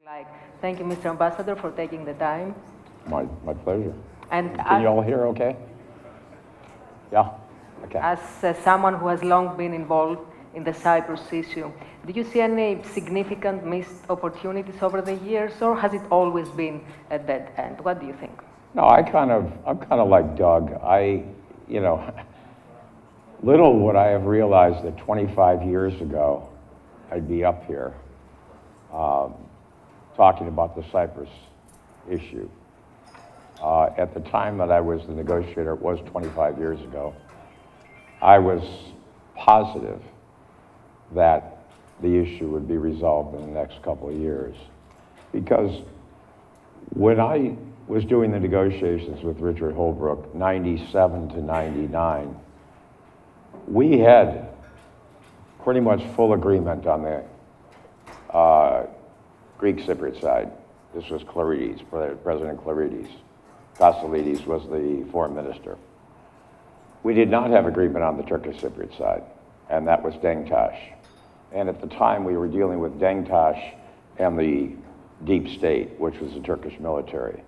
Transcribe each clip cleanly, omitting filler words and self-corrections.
Like, thank you, Mr. Ambassador, for taking the time. My pleasure. And Can you all hear okay? Yeah? Okay. as someone who has long been involved in the Cyprus issue, do you see any significant missed opportunities over the years, or has it always been a dead end? What do you think? No, I'm kind of like Doug. Little would I have realized that 25 years ago, I'd be up here talking about the Cyprus issue. At the time that I was the negotiator, it was 25 years ago, I was positive that the issue would be resolved in the next couple of years. Because when I was doing the negotiations with Richard Holbrooke, 97 to 99, we had pretty much full agreement on the Greek Cypriot side. This was Clarides, President Clarides. Kastelides was the foreign minister. We did not have agreement on the Turkish Cypriot side, and that was Denktash. And at the time, we were dealing with Denktash and the deep state, which was the Turkish military.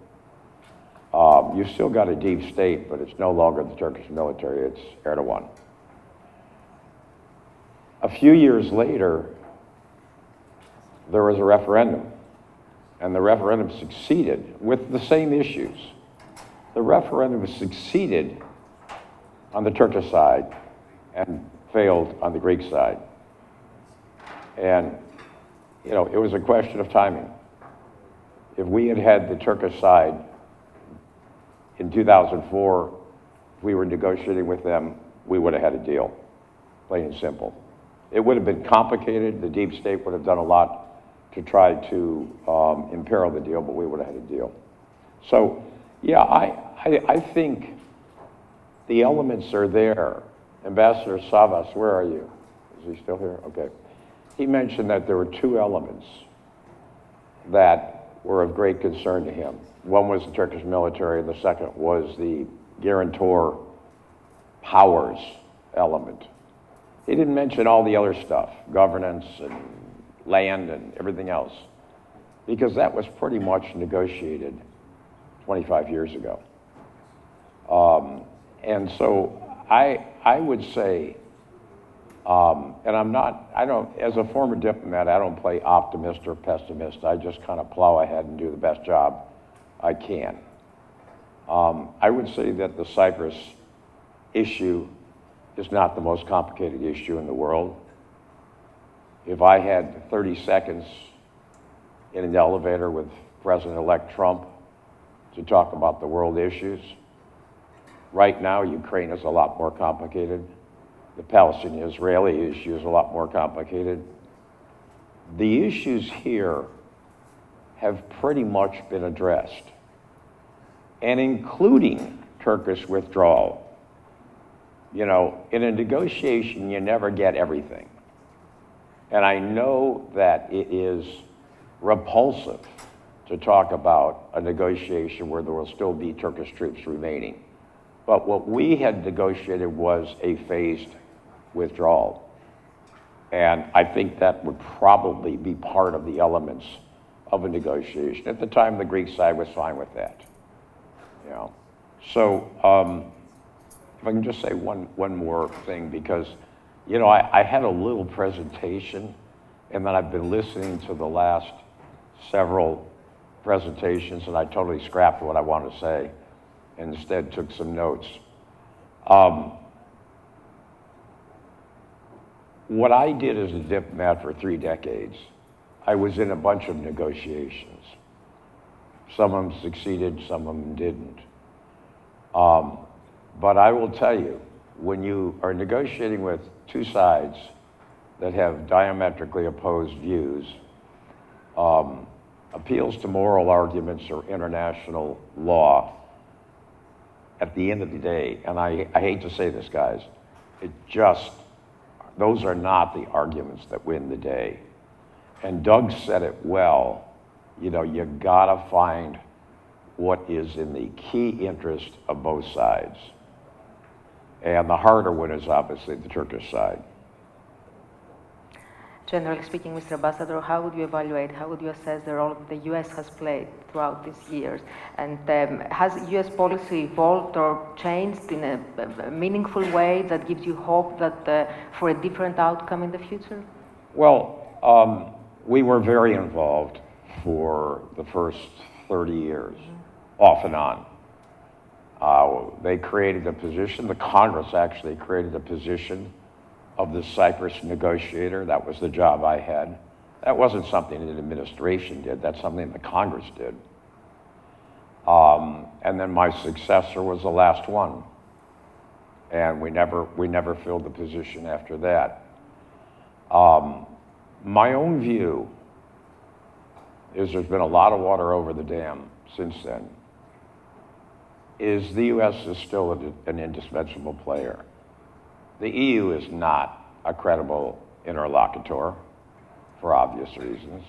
You've still got a deep state, but it's no longer the Turkish military, it's Erdogan. A few years later, there was a referendum, and the referendum succeeded with the same issues. The referendum succeeded on the Turkish side and failed on the Greek side. And, it was a question of timing. If we had had the Turkish side in 2004, if we were negotiating with them, we would have had a deal, plain and simple. It would have been complicated. The deep state would have done a lot to try to imperil the deal, but we would have had a deal. So, yeah, I think the elements are there. Ambassador Savas, where are you? Is he still here? Okay. He mentioned that there were two elements that were of great concern to him. One was the Turkish military, and the second was the guarantor powers element. He didn't mention all the other stuff, governance and land and everything else, because that was pretty much negotiated 25 years ago. And so I would say, and as a former diplomat, I don't play optimist or pessimist. I just kind of plow ahead and do the best job I can. I would say that the Cyprus issue is not the most complicated issue in the world. If I had 30 seconds in an elevator with President-elect Trump to talk about the world issues, right now Ukraine is a lot more complicated. The Palestinian-Israeli issue is a lot more complicated. The issues here have pretty much been addressed, and including Turkish withdrawal. In a negotiation, you never get everything. And I know that it is repulsive to talk about a negotiation where there will still be Turkish troops remaining. But what we had negotiated was a phased withdrawal. And I think that would probably be part of the elements of a negotiation. At the time, the Greek side was fine with that. So, if I can just say one more thing, because, I had a little presentation, and then I've been listening to the last several presentations, and I totally scrapped what I wanted to say, and instead took some notes. What I did as a diplomat for 3 decades, I was in a bunch of negotiations. Some of them succeeded, some of them didn't. But I will tell you, when you are negotiating with two sides that have diametrically opposed views, appeals to moral arguments or international law, at the end of the day, and I hate to say this, guys, those are not the arguments that win the day. And Doug said it well, you gotta find what is in the key interest of both sides. And the harder one is obviously the Turkish side. Generally speaking, Mr. Ambassador, how would you evaluate, how would you assess the role the U.S. has played throughout these years? And has U.S. policy evolved or changed in a meaningful way that gives you hope that for a different outcome in the future? Well, we were very involved for the first 30 years, off and on. They created a position, the Congress actually created a position of the Cyprus negotiator. That was the job I had. That wasn't something the administration did, that's something the Congress did. And then my successor was the last one. And we never filled the position after that. My own view is there's been a lot of water over the dam since then, is the U.S. is still an indispensable player. The EU is not a credible interlocutor for obvious reasons.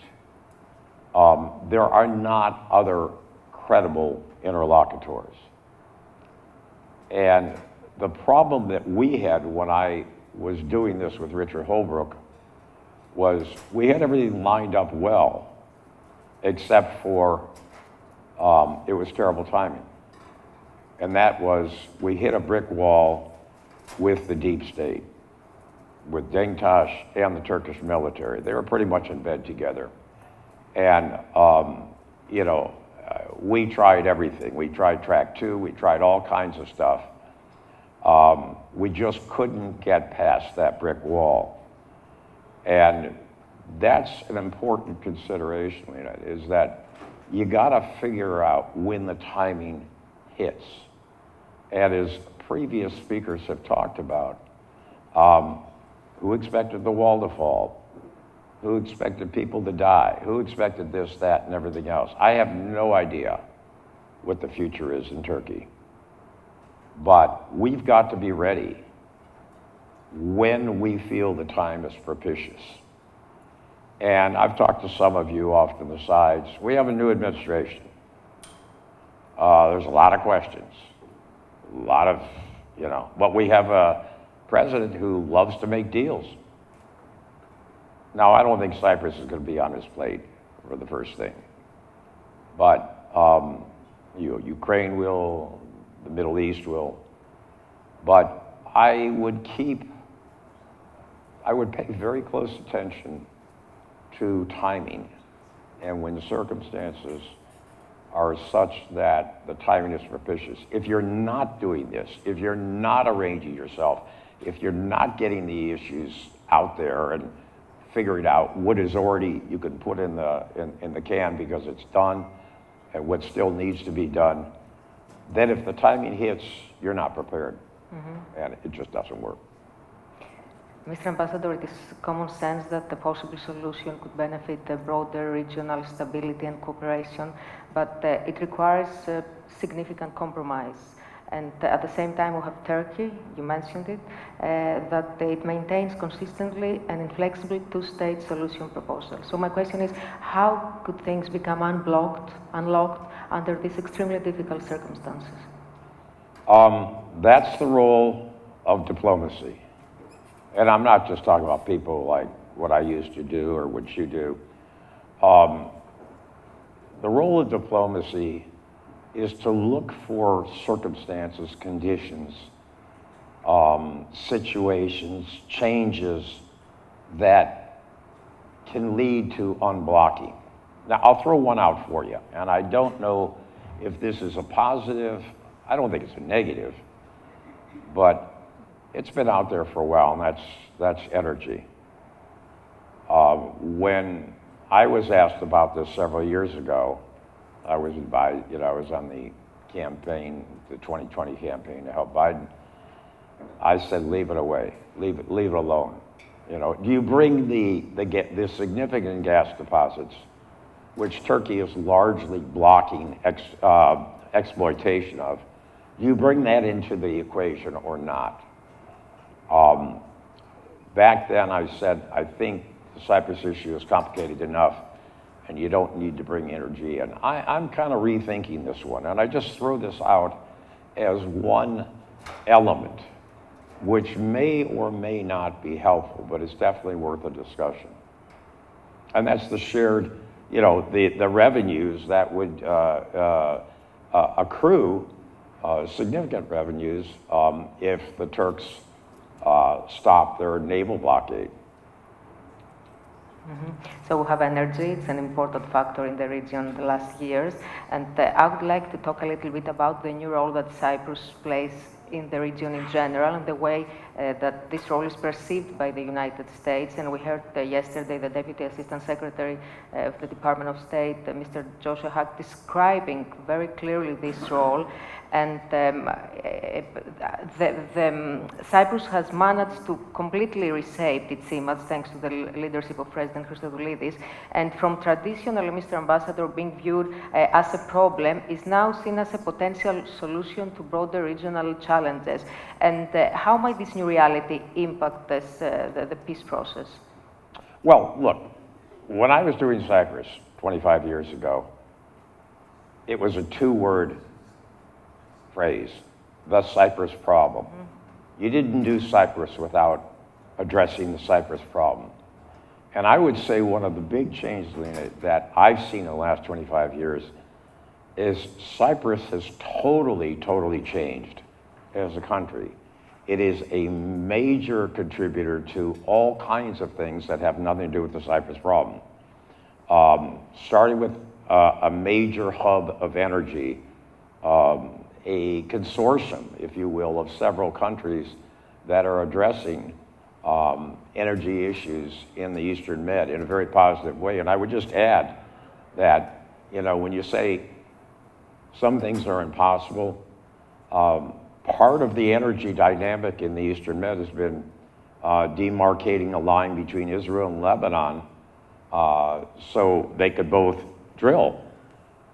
There are not other credible interlocutors. And the problem that we had when I was doing this with Richard Holbrooke was we had everything lined up well, except for it was terrible timing. And that was, we hit a brick wall with the deep state, with Denktash and the Turkish military. They were pretty much in bed together. And, you know, we tried everything. We tried track 2, we tried all kinds of stuff. We just couldn't get past that brick wall. And that's an important consideration, Lena, is that you gotta figure out when the timing hits. And as previous speakers have talked about, who expected the wall to fall? Who expected people to die? Who expected this, that, and everything else? I have no idea what the future is in Turkey. But we've got to be ready when we feel the time is propitious. And I've talked to some of you off to the sides. We have a new administration. There's a lot of questions. A lot of, you know, but we have a president who loves to make deals. Now, I don't think Cyprus is going to be on his plate for the first thing. But Ukraine will, the Middle East will. But I would pay very close attention to timing. And when the circumstances are such that the timing is propitious. If you're not doing this, if you're not arranging yourself, if you're not getting the issues out there and figuring out what is already you can put in the can because it's done and what still needs to be done, then if the timing hits, you're not prepared. And it just doesn't work. Mr. Ambassador, it is common sense that the possible solution could benefit the broader regional stability and cooperation, but it requires significant compromise. And at the same time, we have Turkey, you mentioned it, that it maintains consistently an inflexible two-state solution proposal. So my question is, how could things become unlocked under these extremely difficult circumstances? That's the role of diplomacy. And I'm not just talking about people like what I used to do or what you do. The role of diplomacy is to look for circumstances, conditions, situations, changes that can lead to unblocking. Now, I'll throw one out for you, and I don't know if this is a positive. I don't think it's a negative, but it's been out there for a while, and that's energy. When I was asked about this several years ago, I was invited, I was on the campaign, the 2020 campaign to help Biden. I said, leave it away, leave it alone. Do you bring the significant gas deposits, which Turkey is largely blocking exploitation of, do you bring that into the equation or not? Back then I said, I think the Cyprus issue is complicated enough and you don't need to bring energy in. I'm kind of rethinking this one, and I just throw this out as one element, which may or may not be helpful, but it's definitely worth a discussion. And that's the shared, the revenues that would accrue, significant revenues, if the Turks stop their naval blockade. So we have energy, it's an important factor in the region the last years, and I would like to talk a little bit about the new role that Cyprus plays in the region in general and the way that this role is perceived by the United States. And we heard yesterday the Deputy Assistant Secretary of the Department of State, Mr. Joshua Hack, describing very clearly this role. And Cyprus has managed to completely reshape its image thanks to the leadership of President Christodoulidis. And from traditionally, Mr. Ambassador, being viewed as a problem, is now seen as a potential solution to broader regional challenges. And how might this new reality impact the peace process? Well, look, when I was doing Cyprus 25 years ago, it was a two-word phrase, the Cyprus problem. You didn't do Cyprus without addressing the Cyprus problem. And I would say one of the big changes, Lena, that I've seen in the last 25 years is Cyprus has totally changed as a country. It is a major contributor to all kinds of things that have nothing to do with the Cyprus problem. Starting with a major hub of energy, a consortium, if you will, of several countries that are addressing energy issues in the Eastern Med in a very positive way. And I would just add that, when you say some things are impossible, part of the energy dynamic in the Eastern Med has been demarcating a line between Israel and Lebanon so they could both drill.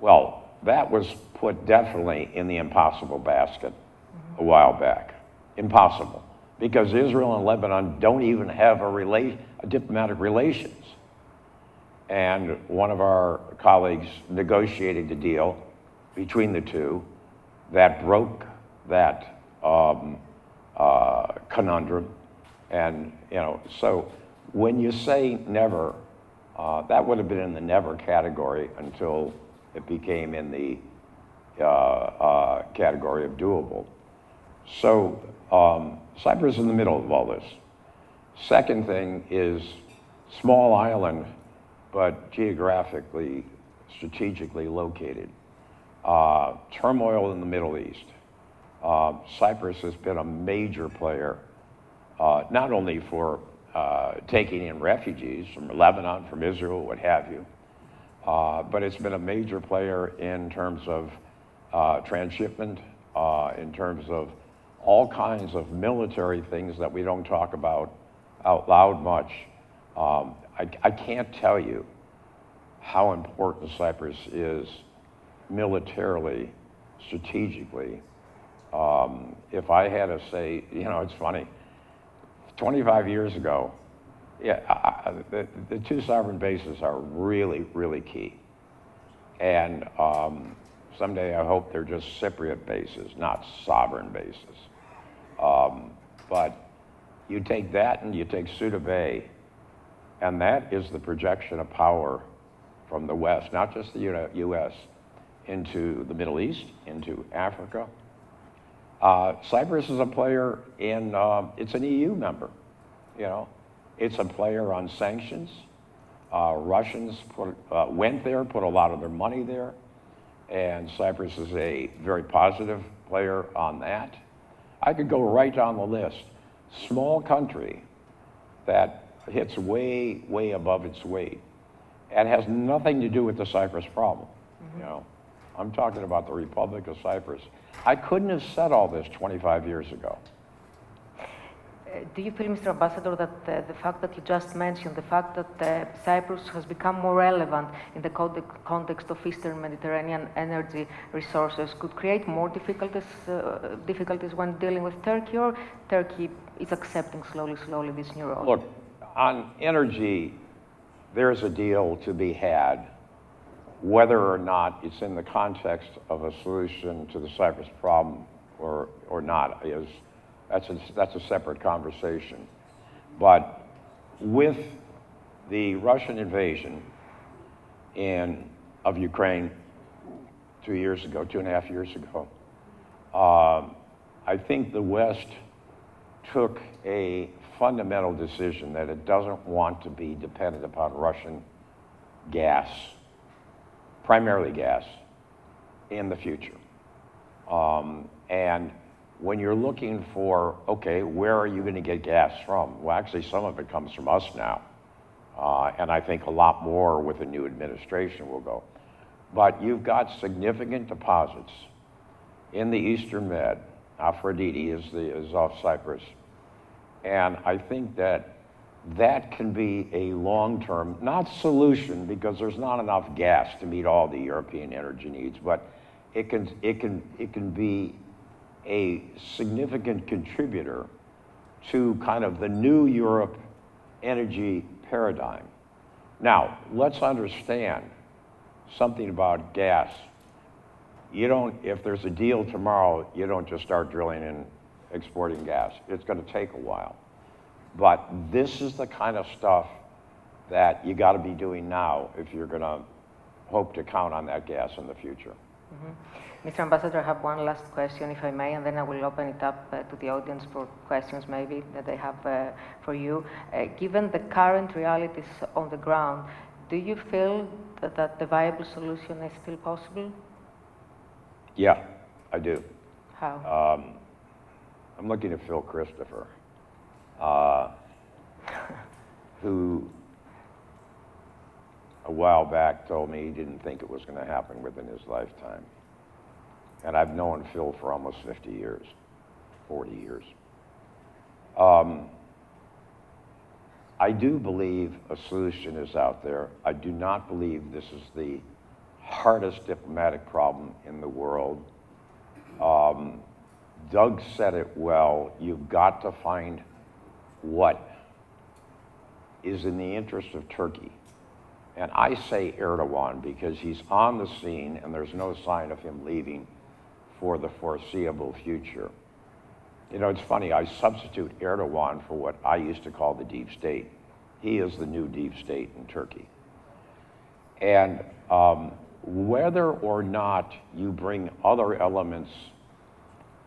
Well, that was put definitely in the impossible basket a while back. Impossible. Because Israel and Lebanon don't even have a diplomatic relations. And one of our colleagues negotiated a deal between the two that broke that conundrum. And, so when you say never, that would have been in the never category until it became in the category of doable. So Cyprus is in the middle of all this. Second thing is small island, but geographically, strategically located. Turmoil in the Middle East. Cyprus has been a major player, not only for taking in refugees from Lebanon, from Israel, what have you, but it's been a major player in terms of transshipment, in terms of all kinds of military things that we don't talk about out loud much. I can't tell you how important Cyprus is militarily, strategically. If I had to say, it's funny, 25 years ago, the two sovereign bases are really key. And someday I hope they're just Cypriot bases, not sovereign bases. But you take that and you take Suda Bay, and that is the projection of power from the West, not just the U.S., into the Middle East, into Africa. Cyprus is a player in, it's an EU member, It's a player on sanctions. Russians went there, put a lot of their money there, and Cyprus is a very positive player on that. I could go right down the list. Small country that hits way above its weight and has nothing to do with the Cyprus problem. I'm talking about the Republic of Cyprus. I couldn't have said all this 25 years ago. Do you feel, Mr. Ambassador, that the fact that you just mentioned, the fact that Cyprus has become more relevant in the context of Eastern Mediterranean energy resources could create more difficulties when dealing with Turkey, or Turkey is accepting slowly this new role? Look, on energy, there's a deal to be had. Whether or not it's in the context of a solution to the Cyprus problem or not that's a separate conversation. But with the Russian invasion of Ukraine 2.5 years ago, I think the West took a fundamental decision that it doesn't want to be dependent upon Russian gas, primarily gas, in the future. And when you're looking for, okay, where are you going to get gas from? Well, actually, some of it comes from us now. And I think a lot more with the new administration will go. But you've got significant deposits in the Eastern Med. Aphrodite is off Cyprus. And I think that can be a long-term, not solution, because there's not enough gas to meet all the European energy needs, but it can be a significant contributor to kind of the new Europe energy paradigm. Now, let's understand something about gas. If there's a deal tomorrow, you don't just start drilling and exporting gas. It's going to take a while. But this is the kind of stuff that you got to be doing now if you're going to hope to count on that gas in the future. Mm-hmm. Mr. Ambassador, I have one last question, if I may, and then I will open it up to the audience for questions maybe that they have for you. Given the current realities on the ground, do you feel that the viable solution is still possible? Yeah, I do. How? I'm looking at Phil Christopher, who a while back told me he didn't think it was going to happen within his lifetime. And I've known Phil for almost 40 years. I do believe a solution is out there. I do not believe this is the hardest diplomatic problem in the world. Doug said it well. You've got to find what is in the interest of Turkey. And I say Erdogan because he's on the scene and there's no sign of him leaving for the foreseeable future. You know, it's funny, I substitute Erdogan for what I used to call the deep state. He is the new deep state in Turkey. And whether or not you bring other elements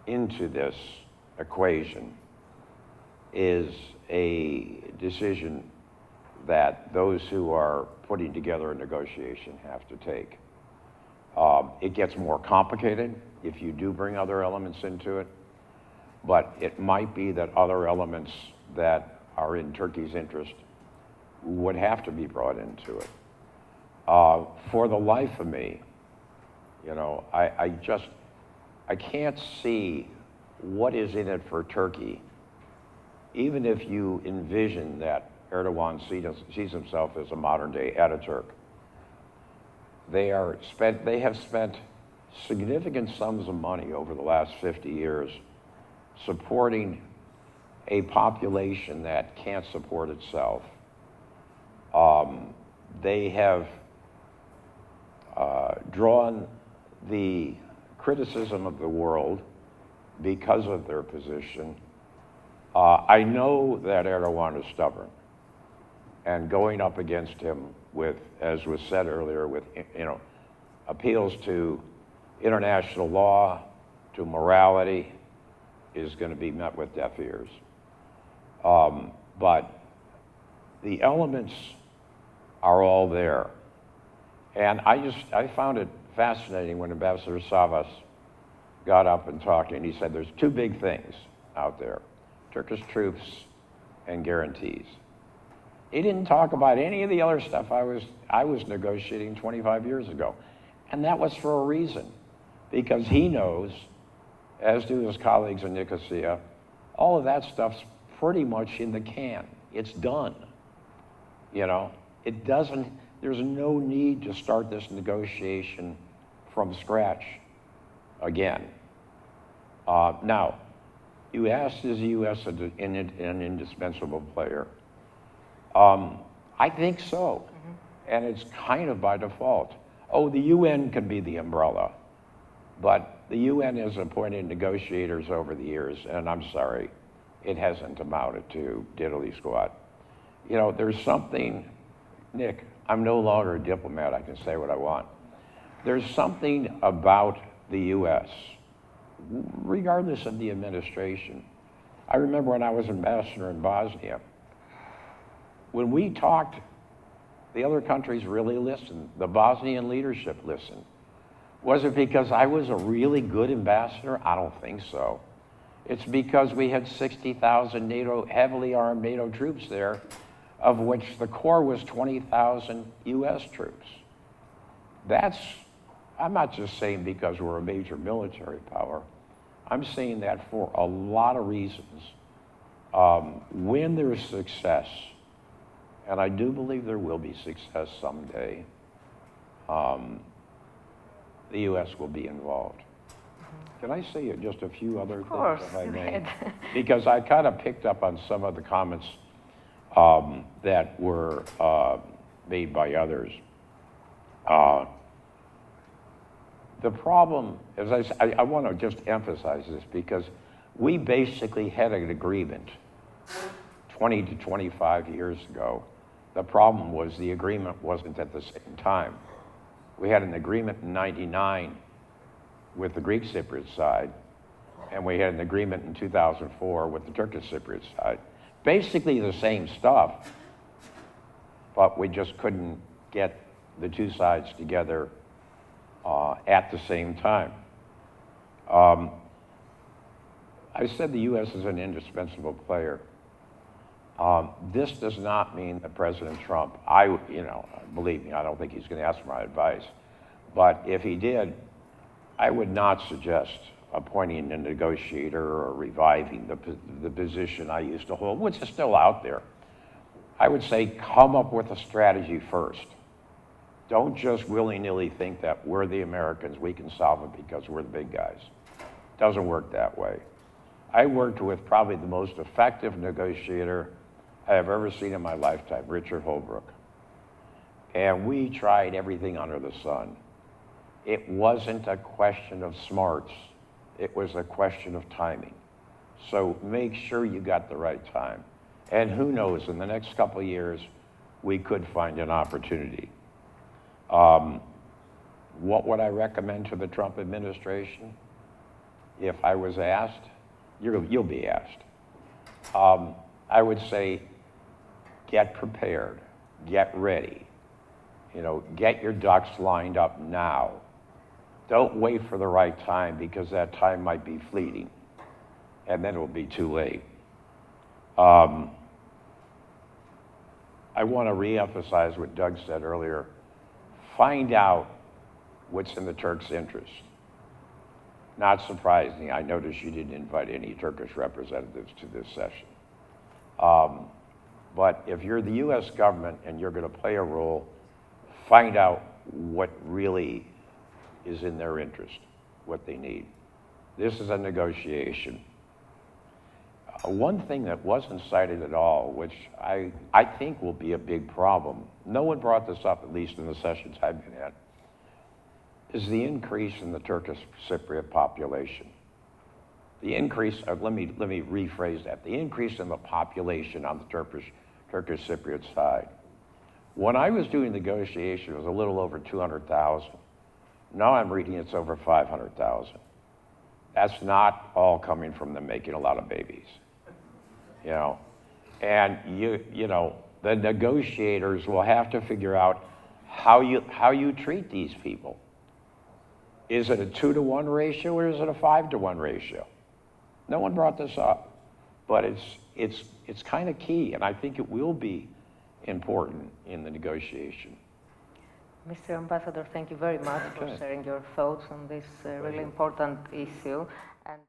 into this equation is a decision that those who are putting together a negotiation have to take. It gets more complicated if you do bring other elements into it, but it might be that other elements that are in Turkey's interest would have to be brought into it. For the life of me, you know, I can't see what is in it for Turkey, even if you envision that Erdogan sees himself as a modern-day Ataturk. They have spent significant sums of money over the last 50 years supporting a population that can't support itself. They have drawn the criticism of the world because of their position. I know that Erdogan is stubborn, and going up against him with, as was said earlier, with appeals to international law, to morality, is going to be met with deaf ears. But the elements are all there. And I found it fascinating when Ambassador Savas got up and talked, and he said there's two big things out there: Turkish troops and guarantees. He didn't talk about any of the other stuff I was negotiating 25 years ago. And that was for a reason, because he knows, as do his colleagues in Nicosia, all of that stuff's pretty much in the can. It's done. You know, there's no need to start this negotiation from scratch again. Now, you asked, is the U.S. an indispensable player? I think so, and it's kind of by default. Oh, the UN can be the umbrella, but the UN has appointed negotiators over the years, and I'm sorry, it hasn't amounted to diddly squat. You know, there's something Nick, I'm no longer a diplomat. I can say what I want. There's something about the U.S., regardless of the administration. I remember when I was ambassador in Bosnia, when we talked, the other countries really listened. The Bosnian leadership listened. Was it because I was a really good ambassador? I don't think so. It's because we had 60,000 NATO, heavily armed NATO troops there, of which the core was 20,000 US troops. I'm not just saying because we're a major military power. I'm saying that for a lot of reasons. When there's success, and I do believe there will be success someday, the U.S. will be involved. Can I say just a few other things, if I may? Because I kind of picked up on some of the comments that were made by others. The problem, as I want to just emphasize this, because we basically had an agreement 20 to 25 years ago. The problem was the agreement wasn't at the same time. We had an agreement in '99 with the Greek Cypriot side, and we had an agreement in 2004 with the Turkish Cypriot side. Basically the same stuff, but we just couldn't get the two sides together at the same time. I said the U.S. is an indispensable player. This does not mean that President Trump, believe me, I don't think he's going to ask for my advice, but if he did, I would not suggest appointing a negotiator or reviving the position I used to hold, which is still out there. I would say come up with a strategy first. Don't just willy-nilly think that we're the Americans, we can solve it because we're the big guys. Doesn't work that way. I worked with probably the most effective negotiator I have ever seen in my lifetime, Richard Holbrooke. And we tried everything under the sun. It wasn't a question of smarts. It was a question of timing. So make sure you got the right time. And who knows, in the next couple of years, we could find an opportunity. What would I recommend to the Trump administration? If I was asked, you'll be asked. I would say, get prepared, get ready. Get your ducks lined up now. Don't wait for the right time, because that time might be fleeting, and then it will be too late. I want to reemphasize what Doug said earlier. Find out what's in the Turks' interest. Not surprising, I noticed you didn't invite any Turkish representatives to this session. But if you're the U.S. government and you're going to play a role, find out what really is in their interest, what they need. This is a negotiation. One thing that wasn't cited at all, which I think will be a big problem, no one brought this up, at least in the sessions I've been at, is the increase in the Turkish Cypriot population. The increase, let me rephrase that, the increase in the population on the Turkish Cypriot side. When I was doing negotiation, it was a little over 200,000. Now I'm reading it's over 500,000. That's not all coming from them making a lot of babies. And the negotiators will have to figure out how you treat these people. Is it a 2-to-1 ratio or is it a 5-to-1 ratio? No one brought this up, but it's kind of key, and I think it will be important in the negotiation. Mr. Ambassador, thank you very much for sharing your thoughts on this really important issue. And